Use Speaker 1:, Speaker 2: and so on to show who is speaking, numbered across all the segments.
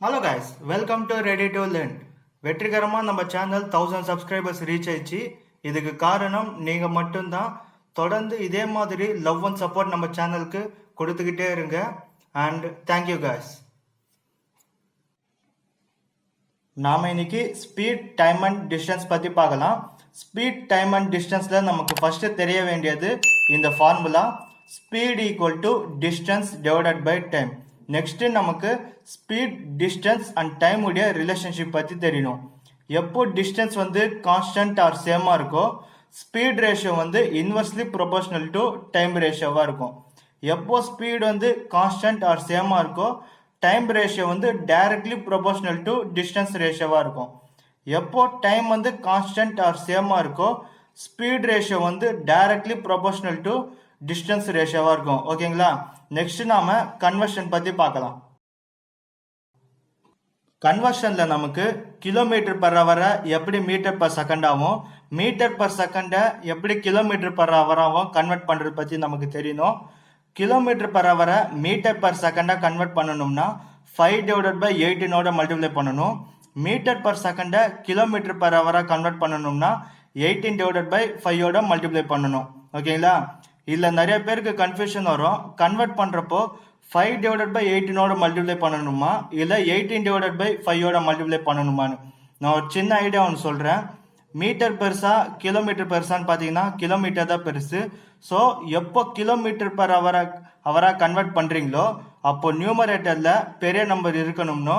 Speaker 1: Hello guys, welcome to ready to learn. வெற்றிகரமாக நம்ம channel 1000 subscribers reach ஆயிடுச்சு. இதுக்கு காரணம் நீங்கள் மட்டும்தான். தொடர்ந்து இதே மாதிரி லவ் அண்ட் சப்போர்ட் நம்ம சேனலுக்கு கொடுத்துக்கிட்டே இருங்க. And thank you guys. நாம் இன்னைக்கு ஸ்பீட், டைம் அண்ட் டிஸ்டன்ஸ் பற்றி பார்க்கலாம். ஸ்பீட், டைம் அண்ட் டிஸ்டன்ஸில் நமக்கு ஃபஸ்ட்டு தெரிய வேண்டியது இந்த formula. Speed equal to distance divided by time. Next நமக்கு ஸ்பீட், டிஸ்டன்ஸ் அண்ட் டைம் உடைய ரிலேஷன்ஷிப் பற்றி தெரியணும். எப்போ டிஸ்டன்ஸ் வந்து கான்ஸ்டன்ட் ஆர் சேமாக இருக்கோ, ஸ்பீட் ரேஷியோ வந்து இன்வெர்ஸ்லி ப்ரொபோர்ஷனல் டு டைம் ரேஷியோவாக இருக்கும். எப்போ ஸ்பீட் வந்து கான்ஸ்டன்ட் ஆர் சேமாக இருக்கோ, டைம் ரேஷியோ வந்து டைரக்ட்லி ப்ரொபோர்ஷனல் டு டிஸ்டன்ஸ் ரேஷியோவாக இருக்கும். எப்போ டைம் வந்து கான்ஸ்டன்ட் ஆர் சேமாக இருக்கோ, ஸ்பீட் ரேஷியோ வந்து டைரக்ட்லி ப்ரொபோர்ஷனல் டு டிஸ்டன்ஸ் ரேஷியோவாக இருக்கும். ஓகேங்களா? நெக்ஸ்ட் நாம கன்வர்ஷன் பற்றி பார்க்கலாம். கன்வர்ஷனில் நமக்கு கிலோமீட்டர் பர் ஹவரை எப்படி மீட்டர் பர் செகண்ட் ஆகும், மீட்டர் பர் செகண்டை எப்படி கிலோமீட்டர் பர் ஹவராகவும் கன்வெர்ட் பண்ணுறது பற்றி நமக்கு தெரியணும். கிலோமீட்டர் பர் ஹவரை மீட்டர் பர் செகண்டாக கன்வெர்ட் பண்ணணும்னா 5/18 மல்டிப்ளை பண்ணணும். மீட்டர் பர் செகண்டை கிலோமீட்டர் பர் ஹவராக கன்வெர்ட் பண்ணணும்னா 18/5 மல்டிப்ளை பண்ணணும். ஓகேங்களா? இதில் நிறைய பேருக்கு கன்ஃபியூஷன் வரும். கன்வெர்ட் பண்ணுறப்போ 5/18 மல்டிப்ளை பண்ணணுமா இல்லை 18/5 மல்டிப்ளை பண்ணணுமான்னு நான் ஒரு சின்ன ஐடியா ஒன்று சொல்கிறேன். மீட்டர் பெருசா கிலோமீட்டர் பெருசான்னு பார்த்தீங்கன்னா கிலோமீட்டர் தான் பெருசு. ஸோ எப்போ கிலோமீட்டர் பர் ஹவராக கன்வெர்ட் பண்ணுறீங்களோ அப்போ நியூமரேட்டரில் பெரிய நம்பர் இருக்கணும்னோ,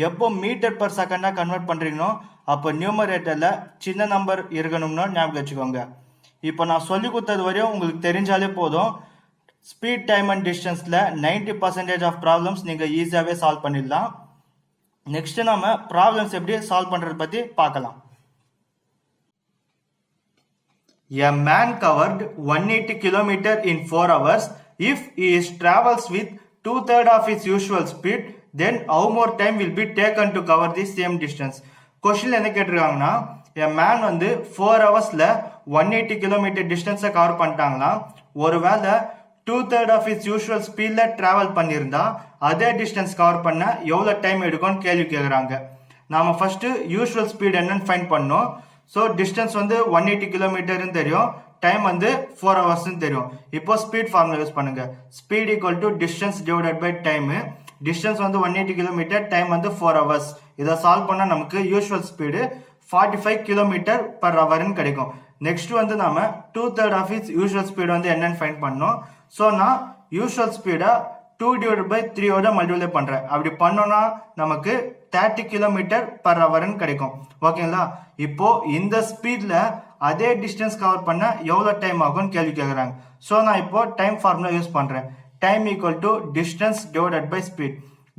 Speaker 1: எப்போ மீட்டர் பர் செகண்டாக கன்வெர்ட் பண்ணுறீங்களோ அப்போ நியூமரேட்டரில் சின்ன நம்பர் இருக்கணும்னோ ஞாபகம் வச்சுக்கோங்க. இப்போ நான் சொல்லி கொடுத்தது வரையும் உங்களுக்கு தெரிஞ்சாலே போதும். ஸ்பீட், டைம் அண்ட் டிஸ்டன்ஸில் 90% ஆஃப் ப்ராப்ளம்ஸ் நீங்கள் ஈஸியாகவே சால்வ் பண்ணிடலாம். நெக்ஸ்ட் நம்ம ப்ராப்ளம்ஸ் எப்படி சால்வ் பண்ணுறது பற்றி பார்க்கலாம். A man covered 180 km in 4 hours. If he travels with 2/3 of his usual speed, then how more time will be taken to cover the same distance? Question என்ன கேட்டிருக்காங்கன்னா, a man வந்து 4 ஹவர்ஸில் 180 kilometre டிஸ்டன்ஸை cover பண்ணிட்டாங்களாம். ஒருவேளை 2/3 of is usual ஸ்பீடில் travel பண்ணியிருந்தா அதே distance cover பண்ண எவ்வளோ time எடுக்கும்னு கேள்வி கேட்குறாங்க. நாம் ஃபஸ்ட்டு யூஸ்வல் ஸ்பீட் என்னன்னு ஃபைண்ட் பண்ணோம். ஸோ டிஸ்டன்ஸ் வந்து 180 கிலோமீட்டர்னு தெரியும், டைம் வந்து 4 ஹவர்ஸ்ன்னு தெரியும். இப்போ ஸ்பீட் ஃபார்முலா யூஸ் பண்ணுங்க. Speed equal to distance divided by time. Distance வந்து 180 கிலோமீட்டர், டைம் வந்து 4 ஹவர்ஸ். இதை சால்வ் பண்ணால் நமக்கு யூஸ்வல் ஸ்பீடு 45 கிலோமீட்டர் பர் ஹவர்னு கிடைக்கும். நெக்ஸ்ட் வந்து நாம 2/3 ஆஃப் இஸ் யூஸ்வல் ஸ்பீடு வந்து என்னன்னு ஃபைண்ட் பண்ணோம். ஸோ நான் யூஸ்வல் ஸ்பீடை 2/3 மல்டிப்ளை பண்ணுறேன். அப்படி பண்ணோன்னா நமக்கு 30 கிலோமீட்டர் பர் ஹவர்னு கிடைக்கும். ஓகேங்களா? இப்போ இந்த ஸ்பீடில் அதே டிஸ்டன்ஸ் கவர் பண்ண எவ்வளோ டைம் ஆகும்னு கேள்வி கேட்குறாங்க. ஸோ நான் இப்போ டைம் ஃபார்முலா யூஸ் பண்ணுறேன். Time equal to distance divided by speed.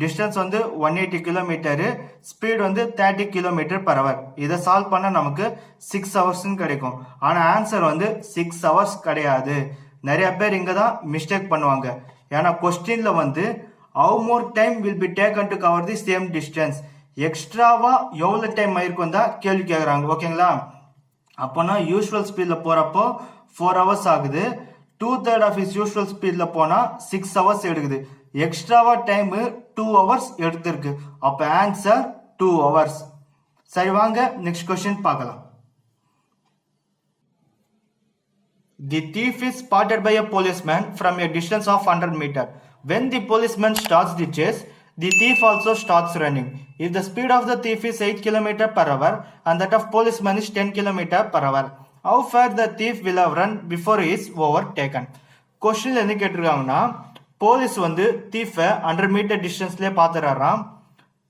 Speaker 1: Distance வந்து 180 கிலோமீட்டரு, ஸ்பீட் வந்து 30 கிலோமீட்டர் பர் ஹவர். இதை சால்வ் பண்ணால் நமக்கு 6 ஹவர்ஸ்ன்னு கிடைக்கும். ஆனால் ஆன்சர் வந்து 6 ஹவர்ஸ் கிடையாது. நிறைய பேர் இங்கே தான் மிஸ்டேக் பண்ணுவாங்க. ஏன்னா கொஸ்டினில் வந்து how more time will be taken to cover the same distance, எக்ஸ்ட்ராவா எவ்வளோ டைம் ஆயிருக்கும் தான் கேள்வி கேட்குறாங்க. ஓகேங்களா? அப்போனா யூஸ்வல் ஸ்பீடில் போகிறப்போ 4 ஹவர்ஸ் ஆகுது. 2/3 ஆஃப் இஸ் யூஸ்வல் ஸ்பீடில் போனால் 6 ஹவர்ஸ் எடுக்குது. எக்ஸ்ட்ராவா டைமு 2 ஹவர்ஸ் எடுத்திருக்கு. அப்போ ஆன்சர் 2 ஹவர்ஸ். சரி, வாங்க நெக்ஸ்ட் கொஸ்டின் பார்க்கலாம். The thief is spotted by a policeman from a distance of 100 meters. When the policeman starts the chase, the thief also starts running. If the speed of the thief is 8 km per hour and that of policeman is 10 km per hour, how far the thief will have run before he is overtaken? கொஸ்டின்ல என்ன கேட்டிருக்காங்கன்னா, police வந்து தீஃபை 100 metre டிஸ்டன்ஸ்லேயே பார்த்துறாராம்.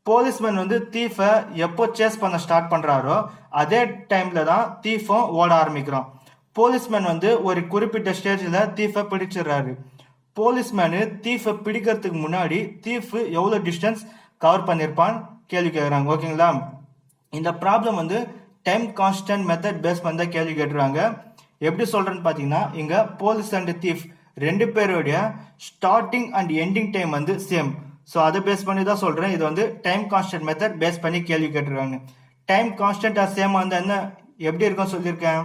Speaker 1: Policeman வந்து தீஃபை எப்போ chase பண்ண start பண்ணுறாரோ அதே டைமில் தான் தீஃபும் ஓட ஆரம்பிக்கிறோம். போலீஸ்மேன் வந்து ஒரு குறிப்பிட்ட ஸ்டேஜில் தீஃபை பிடிச்சிடுறாரு. போலீஸ்மேனு தீஃபை பிடிக்கிறதுக்கு முன்னாடி தீஃப் எவ்வளோ டிஸ்டன்ஸ் கவர் பண்ணியிருப்பான்னு கேள்வி கேட்குறாங்க. ஓகேங்களா? இந்த ப்ராப்ளம் வந்து டைம் கான்ஸ்டன்ட் மெத்தட் பேஸ் பண்ணி தான் கேள்வி கேட்டுருவாங்க. எப்படி சொல்கிறேன்னு பார்த்தீங்கன்னா, இங்கே போலீஸ் அண்ட் தீஃப் ரெண்டு பேருடைய ஸ்டார்டிங் அண்ட் எண்டிங் டைம் வந்து சேம். ஸோ அதை பேஸ் பண்ணி தான் சொல்கிறேன். இது வந்து டைம் கான்ஸ்டன்ட் மெத்தட் பேஸ் பண்ணி கேள்வி கேட்டுருக்காங்க. டைம் கான்ஸ்டன்ட்டாக சேம் வந்து என்ன எப்படி இருக்குன்னு சொல்லியிருக்கேன்.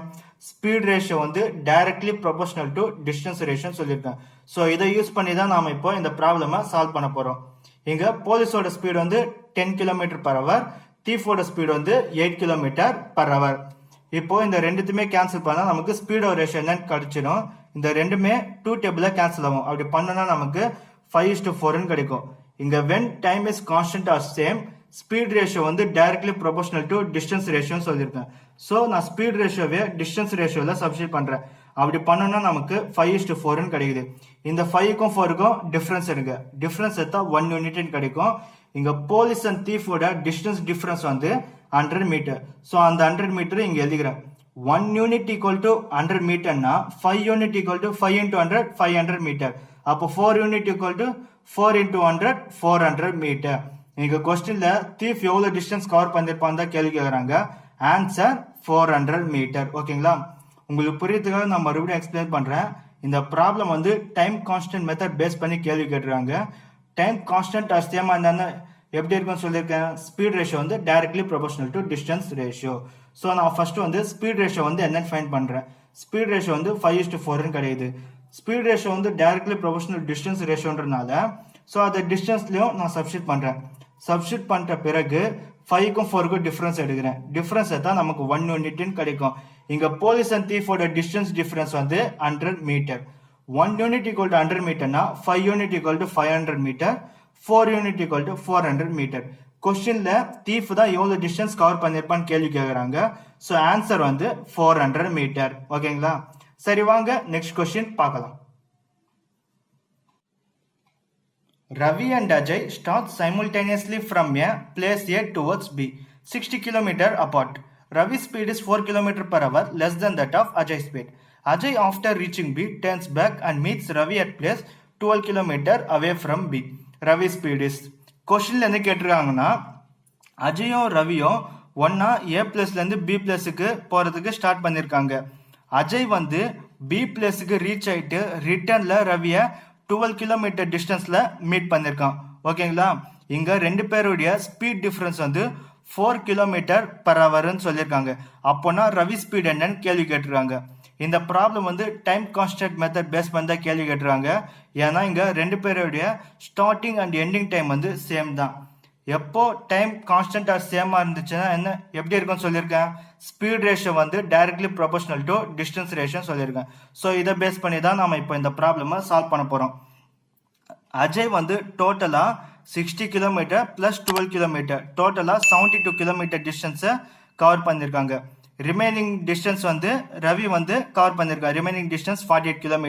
Speaker 1: ஸ்பீட் ரேஷியோ வந்து டைரக்ட்லி ப்ரொபோஷனல் டு டிஸ்டன்ஸ் ரேஷியோன்னு சொல்லியிருக்கேன். ஸோ இதை யூஸ் பண்ணி தான் நாம் இப்போ இந்த ப்ராப்ளமை சால்வ் பண்ண போகிறோம். இங்கே போலீஸோட ஸ்பீடு வந்து 10 km/h, தீஃபோட ஸ்பீடு வந்து 8 km/h. இப்போ இந்த ரெண்டுத்துமே கேன்சல் பண்ணால் நமக்கு ஸ்பீடோ ரேஷியோ என்னன்னு கிடைச்சிடும். இந்த ரெண்டுமே 2 டேபிள கேன்சல் ஆகும். அப்படி பண்ணோம்னா நமக்கு 5:4 கிடைக்கும். இங்க when time is constant or same, speed ratio வந்து டைரக்ட்லி ப்ரொபோஷனல் டு டிஸ்டன்ஸ் ரேஷியோன்னு சொல்லியிருக்கேன். ஸோ நான் ஸ்பீட் ரேஷியோவே டிஸ்டன்ஸ் ரேஷியோவில் சப்ஸ்டிட் பண்ணுறேன். அப்படி பண்ணோம்னா நமக்கு 5:4 கிடைக்குது. இந்த 5க்கும் 4க்கும் டிஃபரன்ஸ் எடுங்க. டிஃபரன்ஸ் எடுத்தா 1 யூனிட் கிடைக்கும். இங்க போலீஸ் அண்ட் தீஃபோட டிஸ்டன்ஸ் டிஃபரன்ஸ் வந்து 100 மீட்டர். ஸோ அந்த 100 மீட்டர் இங்க எழுதிக்கிறேன். 1 யூனிட் ஈக்குவல் டு 100 மீட்டர்னா 5 unit equal to 5 into 100 500 metre. அப்போ 4 unit equal to 4 into 100 400 metre. இங்க கொஸ்டின்ல தீஃப் எவ்வளவு டிஸ்டன்ஸ் கவர் பண்ணிருப்பான்னு தான் கேள்வி கேட்கறாங்க. Answer 400 metre. ஓகேங்களா? உங்களுக்கு புரியறதுக்காக நான் மறுபடியும் எக்ஸ்பிளைன் பண்றேன். இந்த ப்ராப்ளம் வந்து டைம் கான்ஸ்டன்ட் மெத்தட் பேஸ் பண்ணி கேள்வி கேட்டுருக்காங்க. டைம் கான்ஸ்டன்ட் சேமா என்னன்னா எப்படி இருக்குன்னு சொல்லியிருக்கேன். ஸ்பீட் ரேஷியோ வந்து directly proportional to distance ratio. So நான் ஃபர்ஸ்ட் வந்து ஸ்பீட் ரேஷியோ வந்து என்னன்னு ஃபைண்ட் பண்றேன். ஸ்பீட் ரேஷியோ வந்து 5:4 கிடையாது. ஸ்பீட் ரேஷியோ வந்து டைரக்ட்லி ப்ரொபோஷனல் டிஸ்டன்ஸ் ரேஷியோன்றனால ஸோ அந்த டிஸ்டன்ஸ்லயும் நான் சப்ஸ்டிட் பண்றேன். சப்ஸ்டிட் பண்ற பிறகு 5க்கும் 4க்கும் டிஃபரன்ஸ் எடுக்கிறேன். டிஃபரன்ஸ் எடுத்தா நமக்கு 1 யூனிட்னு கிடைக்கும். இங்க போலீஸ் அண்ட் தீஃபோட டிஸ்டன்ஸ் டிஃபரன்ஸ் வந்து 100 மீட்டர். 1 யூனிட் ஈக்குவல் டு 100 மீட்டர்னா 5 unit equal to 500 metre, 4 unit equal to 400 metre. கொஸ்டின்ல தீஃப் தான் எவ்வளவு டிஸ்டன்ஸ் கவர் பண்ணிருப்பான்னு கேள்வி கேட்கறாங்க. ஸோ ஆன்சர் வந்து 400 மீட்டர். ஓகேங்களா? சரி, வாங்க நெக்ஸ்ட் கொஸ்டின் பார்க்கலாம். Ravi and Ajay start simultaneously from a place A towards B, 60 km apart. Ravi's speed is 4 km/h, less than that of Ajay's speed. Ajay, after reaching B, turns back and meets Ravi at place 12 km away from B. Ravi's speed is. கொஸ்டின்ல என்ன கேட்டிருக்காங்கன்னா, அஜயும் ரவியும் ஒன்னா ஏ பிளேஸ்ல இருந்து B பிளேஸுக்கு போறதுக்கு start பண்ணிருக்காங்க. அஜய் வந்து B பிளேஸுக்கு reach ஆயிட்டு ரிட்டர்ன்ல ரவிய 12 கிலோமீட்டர் டிஸ்டன்ஸ்ல மீட் பண்ணிருக்கான். ஓகேங்களா? இங்க ரெண்டு பேருடைய ஸ்பீட் டிஃபரன்ஸ் வந்து 4 km/h சொல்லியிருக்காங்க. அப்போனா ரவி ஸ்பீட் என்னன்னு கேள்வி கேட்டிருக்காங்க. இந்த ப்ராப்ளம் வந்து டைம் கான்ஸ்டன்ட் மெத்தட் பேஸ் பண்ணி தான் கேள்வி கேட்டுருக்காங்க. ஏன்னா இங்க ரெண்டு பேருடைய ஸ்டார்டிங் அண்ட் எண்டிங் டைம் வந்து சேம் தான். எப்போ டைம் கான்ஸ்டன்ட் ஆர் சேமா இருந்துச்சுன்னா என்ன எப்படி இருக்கும்னு சொல்லியிருக்கேன். ஸ்பீட் ரேஷியோ வந்து directly proportional to distance ratio சொல்லியிருக்கேன். ஸோ இதை பேஸ் பண்ணி தான் நம்ம இப்போ இந்த ப்ராப்ளமை சால்வ் பண்ண போறோம். அஜய் வந்து டோட்டலா 60 km பிளஸ் 12 km டோட்டலா 72 km டிஸ்டன்ஸை கவர் பண்ணிருக்காங்க. ரிமைனிங் டிஸ்டன்ஸ் வந்து ரவி வந்து கவர் பண்ணிருக்காங்க. Remaining distance 48 km.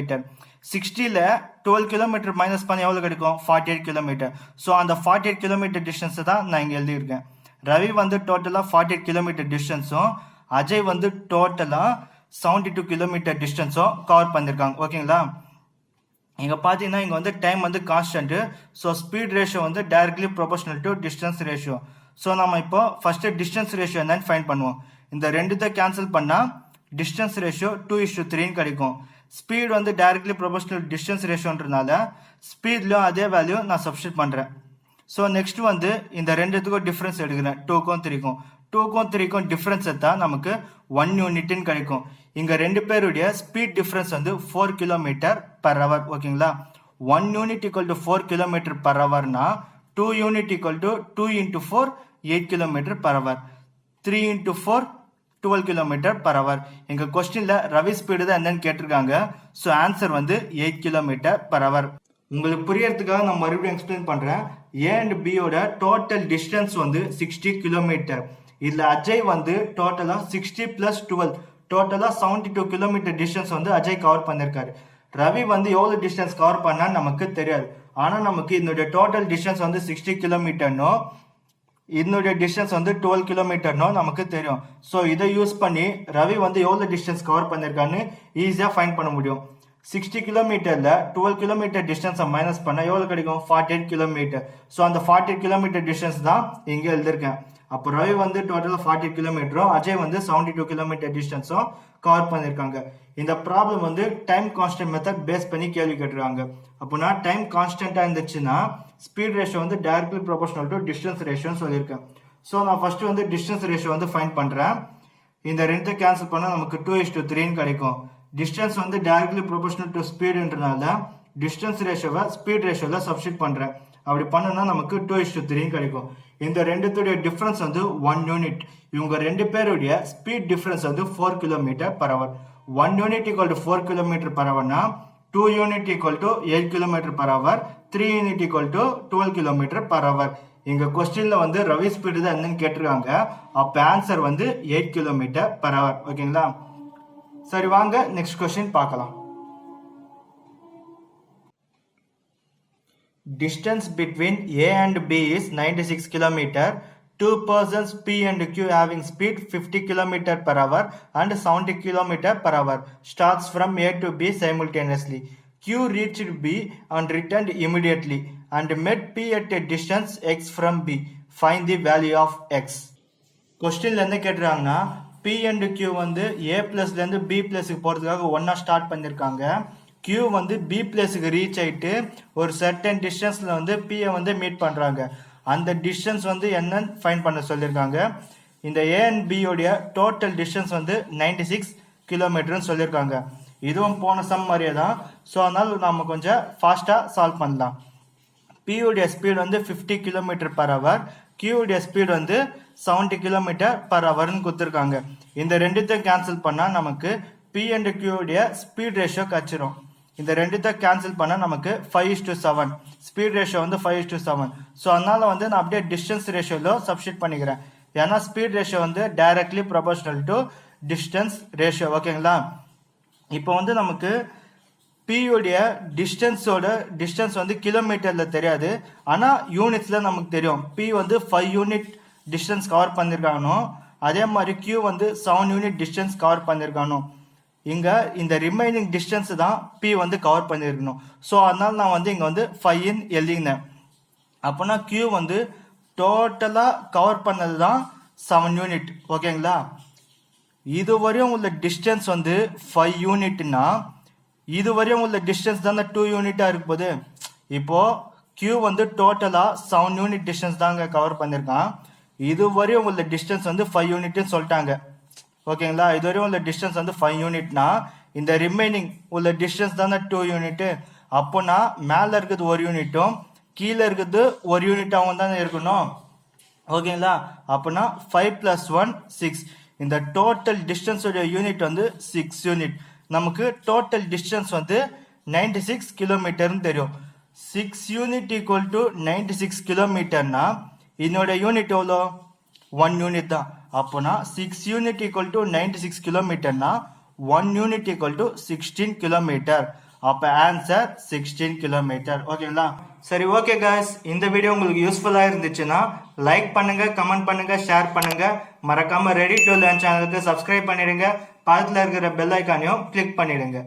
Speaker 1: 60ல 12 km minus பண்ண எவ்வளவு கிடைக்கும்? 48 km. ஸோ அந்த 48 km டிஸ்டன்ஸ் தான் நான் இங்க எழுதியிருக்கேன். ரவி வந்து டோட்டலா 48 km டிஸ்டன்ஸும் அஜய் வந்து டோட்டலா 72 km டிஸ்டன்ஸும் கவர் பண்ணிருக்காங்க. ஓகேங்களா? இங்க பாத்தீங்கன்னா இங்க வந்து டைம் வந்து கான்ஸ்டன்ட். ஸோ ஸ்பீட் ரேஷியோ வந்து directly proportional to distance ratio. So நம்ம இப்போ ஃபர்ஸ்ட் டிஸ்டன்ஸ் ரேஷியோ என்னன்னு ஃபைண்ட் பண்ணுவோம். இந்த ரெண்டுத்தை கேன்சல் பண்ணா டிஸ்டன்ஸ் ரேஷியோ 2:3 கிடைக்கும். ஸ்பீட் வந்து டைரக்ட்லி ப்ரொபோஷனல் டிஸ்டன்ஸ் ரேஷியோன்றனால ஸ்பீட்லயும் அதே வேல்யூ நான் சப்ஸ்டிட் பண்றேன். ஸோ நெக்ஸ்ட் வந்து இந்த ரெண்டுத்துக்கும் டிஃபரன்ஸ் எடுக்கிறேன். 2க்கும் 3க்கும் டிஃபரன்ஸ் எடுத்தா நமக்கு 1 யூனிட்னு கிடைக்கும். இங்க ரெண்டு பேருடைய ஸ்பீட் டிஃபரன்ஸ் வந்து 4 km/h. ஓகேங்களா? 1 unit equal to 4 km/hனா 2 unit equal to 2 into 4 8 km/h, 3 into 4 12 km/h. எங்க கொஸ்டின்ல ரவி ஸ்பீடு தான் என்னன்னு கேட்டிருக்காங்க. ஸோ ஆன்சர் வந்து 8 km/h. உங்களுக்கு புரியறதுக்காக நான் மறுபடியும் எக்ஸ்பிளைன் பண்றேன். ஏ அண்ட் பியோட டோட்டல் டிஸ்டன்ஸ் வந்து 60 km. இதுல அஜய் வந்து டோட்டலா 60 + 12 டோட்டலா 72 km டிஸ்டன்ஸ் வந்து அஜய் கவர் பண்ணிருக்காரு. ரவி வந்து எவ்வளவு டிஸ்டன்ஸ் கவர் பண்ணா நமக்கு தெரியாது. ஆனா நமக்கு இதனுடைய டோட்டல் டிஸ்டன்ஸ் வந்து 60 km, இதனுடைய டிஸ்டன்ஸ் வந்து 12 km நமக்கு தெரியும். ஸோ இதை யூஸ் பண்ணி ரவி வந்து எவ்வளவு டிஸ்டன்ஸ் கவர் பண்ணிருக்கான்னு ஈஸியா ஃபைண்ட் பண்ண முடியும். 60 km 12 km டிஸ்டன்ஸை மைனஸ் பண்ண எவ்வளவு கிடைக்கும்? 48 km. ஸோ அந்த 48 km டிஸ்டன்ஸ் தான் இங்க எழுதிருக்கேன். அப்போ ரவி வந்து டோட்டலா 48 km, அஜய் வந்து 72 km டிஸ்டன்ஸும் கவர் பண்ணிருக்காங்க. இந்த ப்ராப்ளம் வந்து டைம் கான்ஸ்டன்ட் மெத்தட் பேஸ் பண்ணி கேள்வி கேட்டுருக்காங்க. அப்போனா டைம் கான்ஸ்டன்டா இருந்துச்சுன்னா ஸ்பீட் ரேஷியோ வந்து டைரக்ட்லி ப்ரொபோஷனல் டு டிஸ்டன்ஸ் ரேஷியோன்னு சொல்லியிருக்கேன். ஸோ நான் ஃபர்ஸ்ட் வந்து டிஸ்டன்ஸ் ரேஷியோ வந்து ஃபைண்ட் பண்றேன். இந்த ரெண்டு கேன்சல் பண்ணா நமக்கு 2:3 கிடைக்கும். டிஸ்டன்ஸ் வந்து டைரக்ட்லி ப்ரொபோஷனல் டு ஸ்பீடுன்றனால டிஸ்டன்ஸ் ரேஷியோவை ஸ்பீட் ரேஷியோவில் சப்ஸ்டிட் பண்ணுறேன். அப்படி பண்ணோம்னா நமக்கு 2:3 கிடைக்கும். இந்த ரெண்டுத்துடைய டிஃப்ரென்ஸ் வந்து 1 யூனிட். இவங்க ரெண்டு பேருடைய ஸ்பீட் டிஃப்ரென்ஸ் வந்து 4 km/h. 1 unit equal to 4 km/hனா 2 unit equal to 8 km/h, 3 unit equal to 12 km/h. இங்க கொஸ்டின்ல வந்து ரவி ஸ்பீடு தான் என்னன்னு கேட்டிருக்காங்க. அப்ப ஆன்சர் வந்து 8 km/h. ஓகேங்களா? சரி, வாங்க நெக்ஸ்ட் கொஸ்டின் பார்க்கலாம். Distance between A and B is 96 km. Two persons P and Q having speed 50 km/h and 70 km/h starts from A to B simultaneously. Q reached B and returned immediately and met P at a distance x from B. Find the value of x. கொஸ்டின்ல என்ன கேட்டுறாங்கன்னா, P and Q வந்து A பிளஸ்ல இருந்து B பிளஸ்க்கு போறதுக்காக ஒன்னா start பண்ணிருக்காங்க. Q வந்து B பிளேஸுக்கு reach ஆயிட்டு ஒரு சர்டன் டிஸ்டன்ஸ்ல வந்து P வந்து மீட் பண்றாங்க. அந்த டிஸ்டன்ஸ் வந்து என்னன்னு ஃபைண்ட் பண்ண சொல்லியிருக்காங்க. இந்த A and B உடைய டோட்டல் டிஸ்டன்ஸ் வந்து 96 கிலோமீட்டர்னு சொல்லியிருக்காங்க. இதுவும் போன சம் மாதிரியே தான். ஸோ அதனால நம்ம கொஞ்சம் ஃபாஸ்டா சால்வ் பண்ணலாம். P உடைய ஸ்பீட் வந்து 50 km/h, Q உடைய ஸ்பீட் வந்து 70 km/hன்னு கொடுத்துருக்காங்க. இந்த ரெண்டுத்தையும் கேன்சல் பண்ணா நமக்கு P and Q உடைய ஸ்பீட் ரேஷியோ கிடைச்சிரும். இந்த ரெண்டுத்தை கேன்சல் பண்ணா நமக்கு 5:7. ஸ்பீட் ரேஷியோ வந்து 5:7. ஸோ அதனால வந்து நான் அப்படியே டிஸ்டன்ஸ் ரேஷியோல சப்ஸ்டிட் பண்ணிக்கிறேன். ஏன்னா ஸ்பீட் ரேஷியோ வந்து directly proportional to distance ratio. ஓகேங்களா? இப்போ வந்து நமக்கு P உடைய டிஸ்டன்ஸ் வந்து கிலோமீட்டர்ல தெரியாது, ஆனா யூனிட்ஸ்ல நமக்கு தெரியும். P வந்து 5 யூனிட் டிஸ்டன்ஸ் கவர் பண்ணிருக்கானோ, அதே மாதிரி Q வந்து 7 யூனிட் டிஸ்டன்ஸ் கவர் பண்ணிருக்கானோ. இங்க இந்த ரிமைனிங் டிஸ்டன்ஸ் தான் P வந்து கவர் பண்ணிருக்கணும். ஸோ அதனால நான் வந்து இங்க வந்து 5 எழுதினேன். அப்போனா Q வந்து டோட்டலா கவர் பண்ணது தான் 7 யூனிட். ஓகேங்களா? இதுவரையும் உள்ள டிஸ்டன்ஸ் வந்து 5 யூனிட்னா இதுவரையும் உள்ள டிஸ்டன்ஸ் தான் 2 யூனிட்டா இருக்கு போது. இப்போ Q வந்து டோட்டலா 7 யூனிட் டிஸ்டன்ஸ் தாங்க கவர் பண்ணிருக்கான். இதுவரையும் உள்ள டிஸ்டன்ஸ் வந்து 5 யூனிட்னு சொல்லிட்டாங்க. ஓகேங்களா? இதுவரையும் உள்ள டிஸ்டன்ஸ் வந்து 5 யூனிட்னா இந்த ரிமைனிங் உள்ள டிஸ்டன்ஸ் தானே 2 யூனிட். அப்போனா மேல இருக்குது 1 யூனிட்டும் கீழே இருக்குது 1 யூனிட்டாகவும் தானே இருக்கணும். ஓகேங்களா? அப்போனா 5 + 1 6. இந்த டோட்டல் டிஸ்டன்ஸ் யூனிட் வந்து 6 யூனிட். நமக்கு டோட்டல் டிஸ்டன்ஸ் வந்து 96 கிலோமீட்டர்னு தெரியும். 6 யூனிட் ஈக்குவல் டு 96 கிலோமீட்டர்னா இதனோட யூனிட் எவ்வளோ? 1 யூனிட் தான். அப்போனா 6 unit equal to 96 கிலோமீட்டர்னா 1 unit equal to 16 kilometre. அப்ப ஆன்சர் 16 கிலோமீட்டர். ஓகேங்களா? சரி, ஓகே காய்ஸ், இந்த வீடியோ உங்களுக்கு யூஸ்ஃபுல்லா இருந்துச்சுன்னா லைக் பண்ணுங்க, கமெண்ட் பண்ணுங்க, ஷேர் பண்ணுங்க. மறக்காம ரெடி டு லேர்ன் சேனலுக்கு சப்ஸ்கிரைப் பண்ணிடுங்க. பக்கத்துல இருக்கிற பெல் ஐக்கானையும் கிளிக் பண்ணிடுங்க.